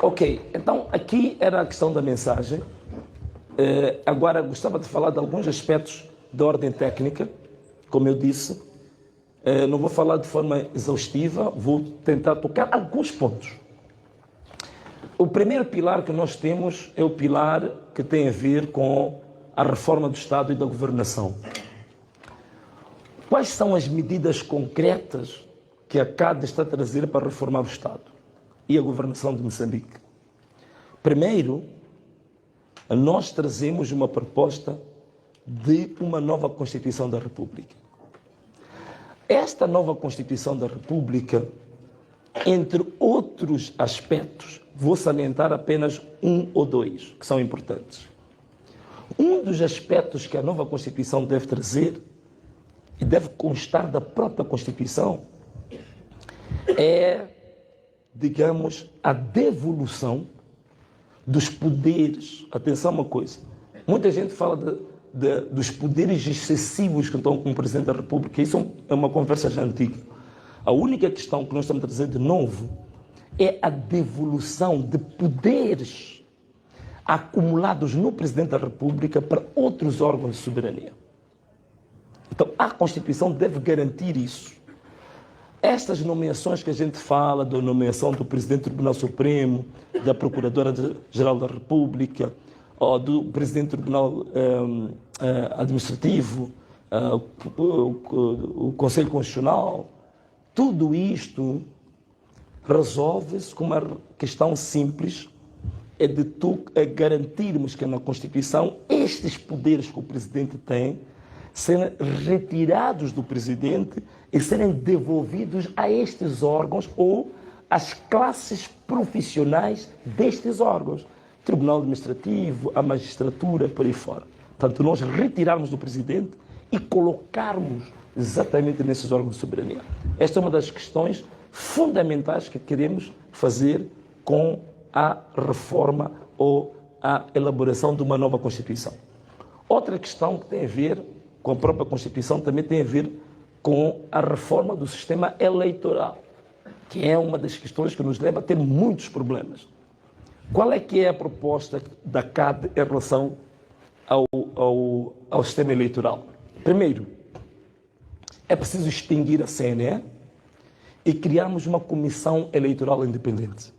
Ok, então aqui era a questão da mensagem. Agora gostava de falar de alguns aspectos de ordem técnica, como eu disse. Não vou falar de forma exaustiva, vou tentar tocar alguns pontos. O primeiro pilar que nós temos é o pilar que tem a ver com a reforma do Estado e da governação. Quais são as medidas concretas que a CAD está a trazer para reformar o Estado e a governação de Moçambique? Primeiro, nós trazemos uma proposta de uma nova Constituição da República. Esta nova Constituição da República, entre outros aspectos, vou salientar apenas um ou dois, que são importantes. Um dos aspectos que a nova Constituição deve trazer, e deve constar da própria Constituição, é, digamos, a devolução dos poderes. Atenção uma coisa, muita gente fala dos poderes excessivos que estão com o Presidente da República. Isso é uma conversa já antiga. A única questão que nós estamos a trazer de novo é a devolução de poderes acumulados no Presidente da República para outros órgãos de soberania. Então, a Constituição deve garantir isso. Estas nomeações que a gente fala, da nomeação do Presidente do Tribunal Supremo, da Procuradora-Geral da República, ou do Presidente do Tribunal Administrativo, o Conselho Constitucional, tudo isto resolve-se com uma questão simples, é de garantirmos que na Constituição estes poderes que o Presidente tem serem retirados do Presidente e serem devolvidos a estes órgãos ou às classes profissionais destes órgãos. Tribunal Administrativo, a magistratura, por aí fora. Portanto, nós retirarmos do Presidente e colocarmos exatamente nesses órgãos de soberania. Esta é uma das questões fundamentais que queremos fazer com a reforma ou a elaboração de uma nova Constituição. Outra questão que tem a ver com a própria Constituição também tem a ver com a reforma do sistema eleitoral, que é uma das questões que nos leva a ter muitos problemas. Qual é que é a proposta da CAD em relação ao sistema eleitoral? Primeiro, é preciso extinguir a CNE e criarmos uma comissão eleitoral independente.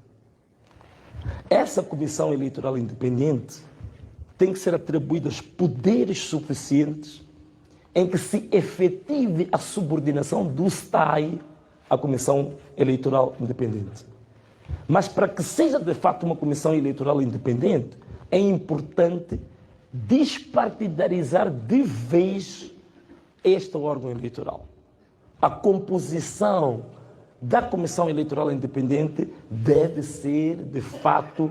Essa comissão eleitoral independente tem que ser atribuídos poderes suficientes em que se efetive a subordinação do STAI à Comissão Eleitoral Independente. Mas para que seja de fato uma Comissão Eleitoral Independente, é importante despartidarizar de vez este órgão eleitoral. A composição da Comissão Eleitoral Independente deve ser, de fato,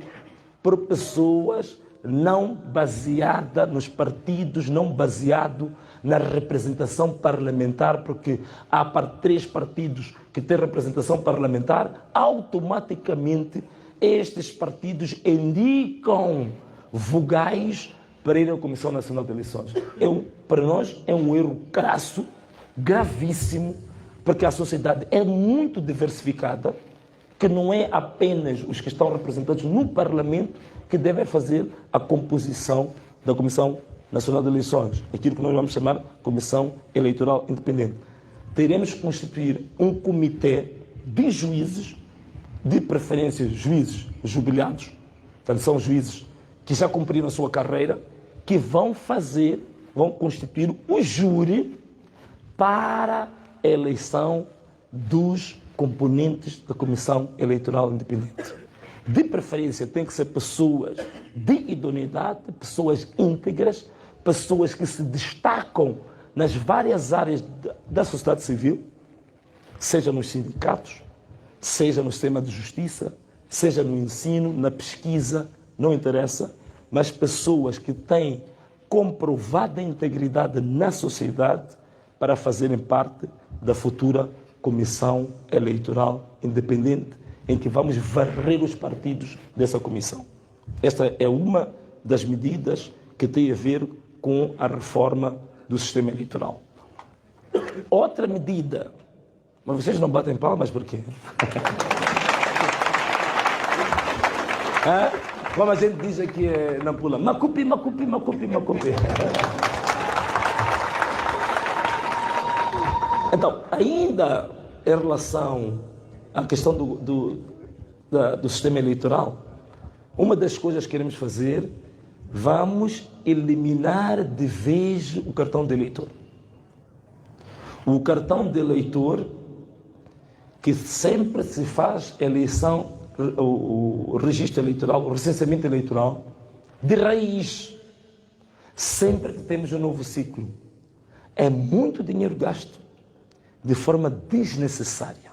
por pessoas não baseada nos partidos, não baseado na representação parlamentar, porque há 3 partidos que têm representação parlamentar, automaticamente estes partidos indicam vogais para ir à Comissão Nacional de Eleições. Para nós é um erro crasso, gravíssimo, porque a sociedade é muito diversificada, que não é apenas os que estão representados no Parlamento que devem fazer a composição da Comissão Nacional de Eleições, aquilo que nós vamos chamar Comissão Eleitoral Independente. Teremos que constituir um comitê de juízes, de preferência juízes jubilados, portanto são juízes que já cumpriram a sua carreira, que vão constituir o júri para a eleição dos componentes da Comissão Eleitoral Independente. De preferência, tem que ser pessoas de idoneidade, pessoas íntegras, pessoas que se destacam nas várias áreas da sociedade civil, seja nos sindicatos, seja no sistema de justiça, seja no ensino, na pesquisa, não interessa, mas pessoas que têm comprovada integridade na sociedade para fazerem parte da futura Comissão Eleitoral Independente, em que vamos varrer os partidos dessa comissão. Esta é uma das medidas que tem a ver com a reforma do sistema eleitoral. Outra medida, mas vocês não batem palmas por quê? Como a gente diz aqui na Pula, macupi, macupi, macupi, macupi. Então, ainda em relação à questão do sistema eleitoral, uma das coisas que queremos fazer, vamos eliminar de vez o cartão de eleitor. O cartão de eleitor, que sempre se faz eleição, o registro eleitoral, o recenseamento eleitoral, de raiz, sempre que temos um novo ciclo. É muito dinheiro gasto de forma desnecessária.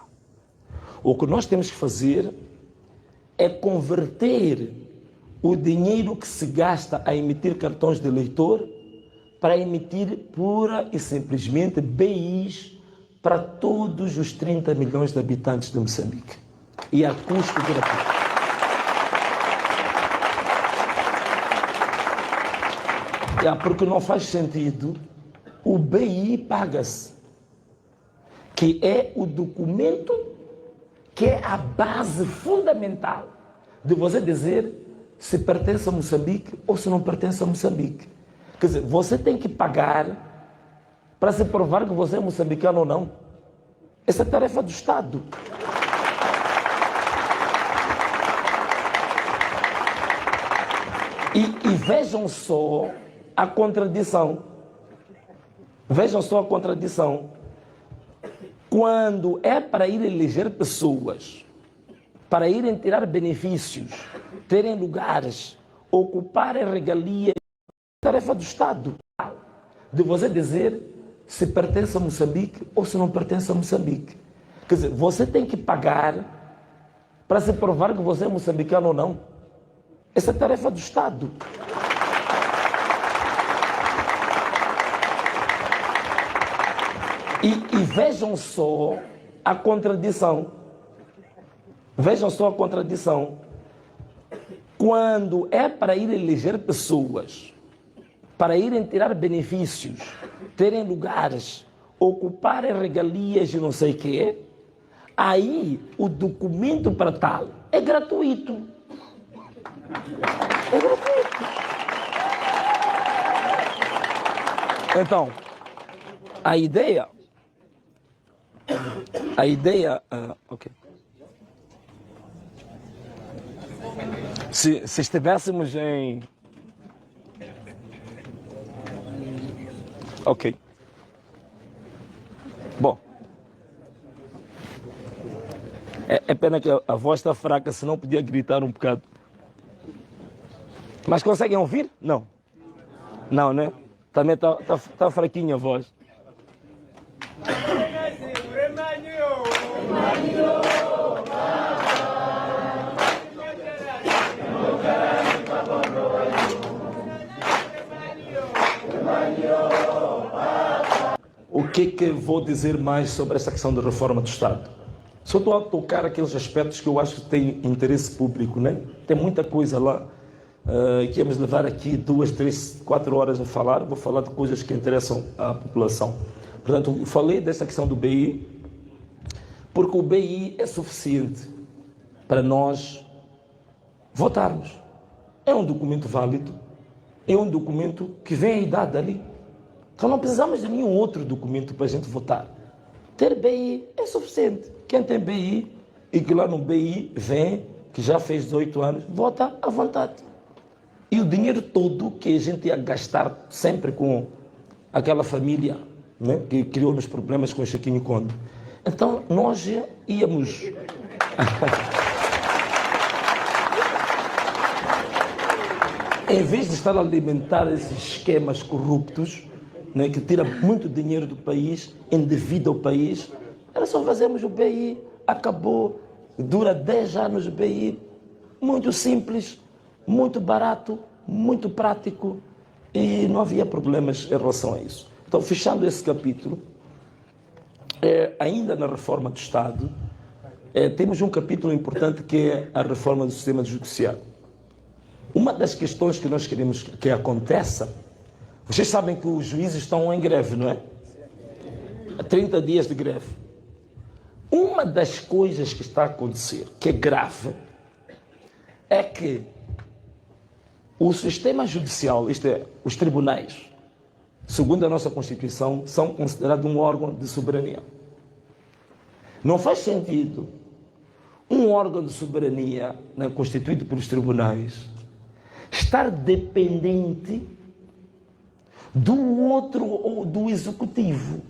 O que nós temos que fazer é converter o dinheiro que se gasta a emitir cartões de eleitor para emitir pura e simplesmente BIs para todos os 30 milhões de habitantes de Moçambique. E a custo gratuito. Porque não faz sentido, o BI paga-se, que é o documento que é a base fundamental de você dizer se pertence a Moçambique ou se não pertence a Moçambique. Quer dizer, você tem que pagar para se provar que você é moçambicano ou não. Essa é a tarefa do Estado. E vejam só a contradição. Vejam só a contradição. Quando é para ir eleger pessoas, para irem tirar benefícios, terem lugares, ocuparem regalias, tarefa do Estado, de você dizer se pertence a Moçambique ou se não pertence a Moçambique. Quer dizer, você tem que pagar para se provar que você é moçambicano ou não. Essa é a tarefa do Estado. E vejam só a contradição. Vejam só a contradição. Quando é para ir eleger pessoas, para irem tirar benefícios, terem lugares, ocuparem regalias e não sei o quê, aí o documento para tal é gratuito. É gratuito. Então, a ideia... ok. Se estivéssemos em... Ok. Bom. É pena que a voz está fraca, senão podia gritar um bocado. Mas conseguem ouvir? Não. Não, né? Também está fraquinha a voz. O que vou dizer mais sobre essa questão da reforma do Estado? Só estou a tocar aqueles aspectos que eu acho que têm interesse público, né? Tem muita coisa lá que íamos levar aqui 2, 3, 4 horas a falar. Vou falar de coisas que interessam à população. Portanto, eu falei dessa questão do BI, porque o BI é suficiente para nós votarmos. É um documento válido, é um documento que vem a idade ali. Então não precisamos de nenhum outro documento para a gente votar. Ter BI é suficiente. Quem tem BI e que lá no BI vem, que já fez 18 anos, vota à vontade. E o dinheiro todo que a gente ia gastar sempre com aquela família, né, que criou-nos problemas com o Chiquinho Conde. Então nós íamos... em vez de estar a alimentar esses esquemas corruptos, né, que tira muito dinheiro do país, endivida o país, era só fazermos o BI, acabou, dura 10 anos o BI, muito simples, muito barato, muito prático, e não havia problemas em relação a isso. Então, fechando esse capítulo, ainda na reforma do Estado, temos um capítulo importante que é a reforma do sistema judiciário. Uma das questões que nós queremos que aconteça, vocês sabem que os juízes estão em greve, não é? Há 30 dias de greve. Uma das coisas que está a acontecer, que é grave, é que o sistema judicial, isto é, os tribunais, segundo a nossa Constituição, são considerados um órgão de soberania. Não faz sentido um órgão de soberania, né, constituído pelos tribunais, estar dependente do outro ou do executivo.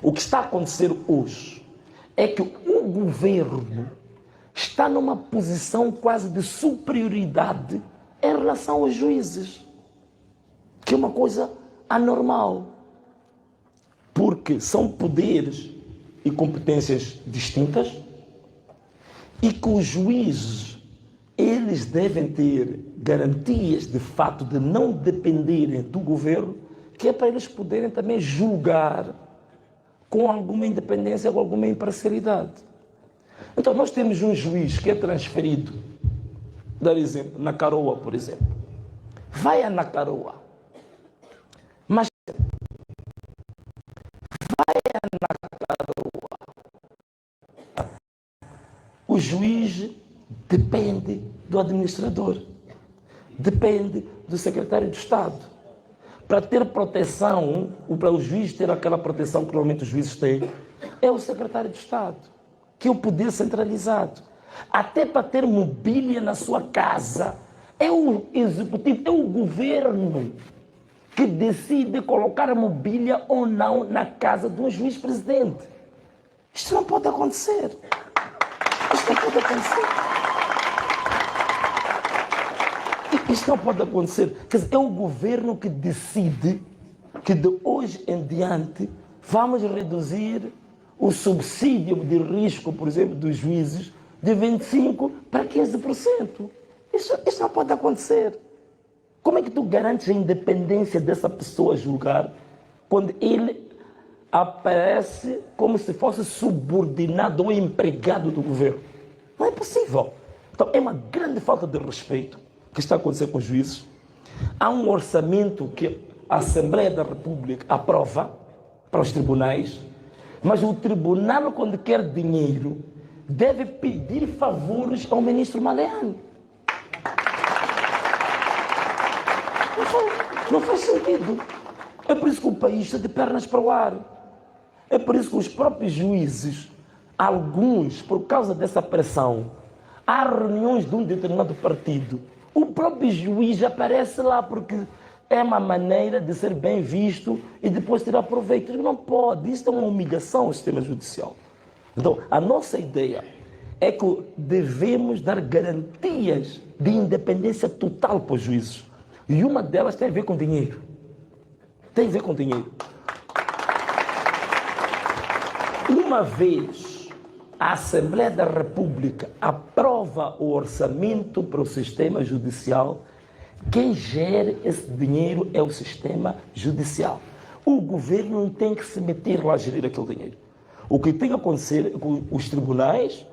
O que está a acontecer hoje é que o governo está numa posição quase de superioridade em relação aos juízes, que é uma coisa anormal, porque são poderes e competências distintas e que os juízes, eles devem ter garantias de fato de não dependerem do governo, que é para eles poderem também julgar com alguma independência, com alguma imparcialidade. Então nós temos um juiz que é transferido, dar exemplo, na Caroa, por exemplo. Vai a Nacaroa, mas o juiz depende do administrador, depende do secretário de Estado. Para ter proteção, ou para o juiz ter aquela proteção que normalmente os juízes têm, é o secretário de Estado, que é o poder centralizado. Até para ter mobília na sua casa, é o executivo, é o governo que decide colocar a mobília ou não na casa de um juiz-presidente. Isto não pode acontecer. Isto não pode acontecer. Isto não pode acontecer. Quer dizer, é o governo que decide que de hoje em diante vamos reduzir o subsídio de risco, por exemplo, dos juízes de 25% para 15%. Isso não pode acontecer. Como é que tu garantes a independência dessa pessoa a julgar quando ele aparece como se fosse subordinado ou empregado do governo? Não é possível. Então é uma grande falta de respeito que está acontecendo com os juízes. Há um orçamento que a Assembleia da República aprova para os tribunais, mas o tribunal, quando quer dinheiro, deve pedir favores ao ministro Maleano. Não faz sentido. É por isso que o país está de pernas para o ar. É por isso que os próprios juízes, alguns, por causa dessa pressão, há reuniões de um determinado partido, o próprio juiz aparece lá porque é uma maneira de ser bem visto e depois tirar proveito. Não pode. Isso é uma humilhação ao sistema judicial. Então, a nossa ideia é que devemos dar garantias de independência total para os juízes. E uma delas tem a ver com dinheiro. Tem a ver com dinheiro. Uma vez a Assembleia da República aprova o orçamento para o sistema judicial, quem gera esse dinheiro é o sistema judicial. O governo não tem que se meter lá a gerir aquele dinheiro. O que tem que acontecer é que os tribunais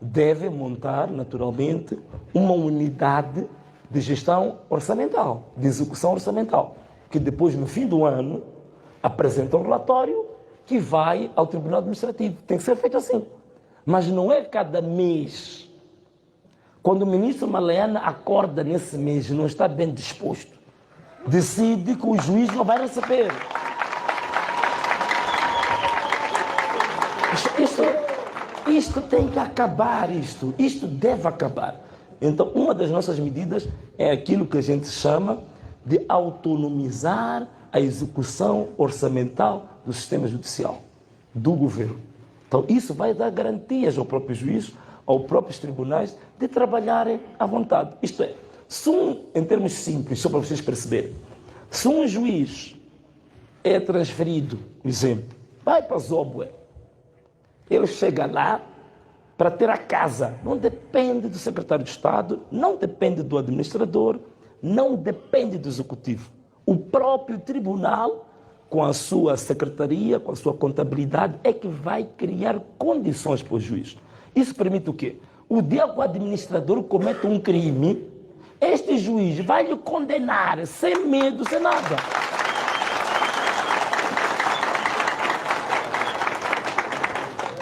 devem montar, naturalmente, uma unidade de gestão orçamental, de execução orçamental, que depois, no fim do ano, apresenta um relatório que vai ao Tribunal Administrativo. Tem que ser feito assim. Mas não é cada mês. Quando o ministro Maleano acorda nesse mês e não está bem disposto, decide que o juiz não vai receber. Isto tem que acabar, isto deve acabar. Então, uma das nossas medidas é aquilo que a gente chama de autonomizar a execução orçamental do sistema judicial, do governo. Então, isso vai dar garantias ao próprio juiz, aos próprios tribunais, de trabalharem à vontade. Isto é, em termos simples, só para vocês perceberem, se um juiz é transferido, por exemplo, vai para Zóbue, ele chega lá para ter a casa, não depende do secretário de Estado, não depende do administrador, não depende do executivo. O próprio tribunal, com a sua secretaria, com a sua contabilidade, é que vai criar condições para o juiz. Isso permite o quê? O dia que o administrador comete um crime, este juiz vai lhe condenar sem medo, sem nada.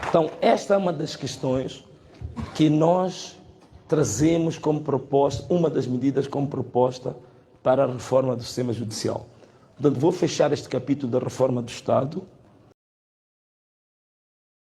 Então, esta é uma das questões que nós trazemos como proposta, uma das medidas como proposta para a reforma do sistema judicial. Portanto, vou fechar este capítulo da reforma do Estado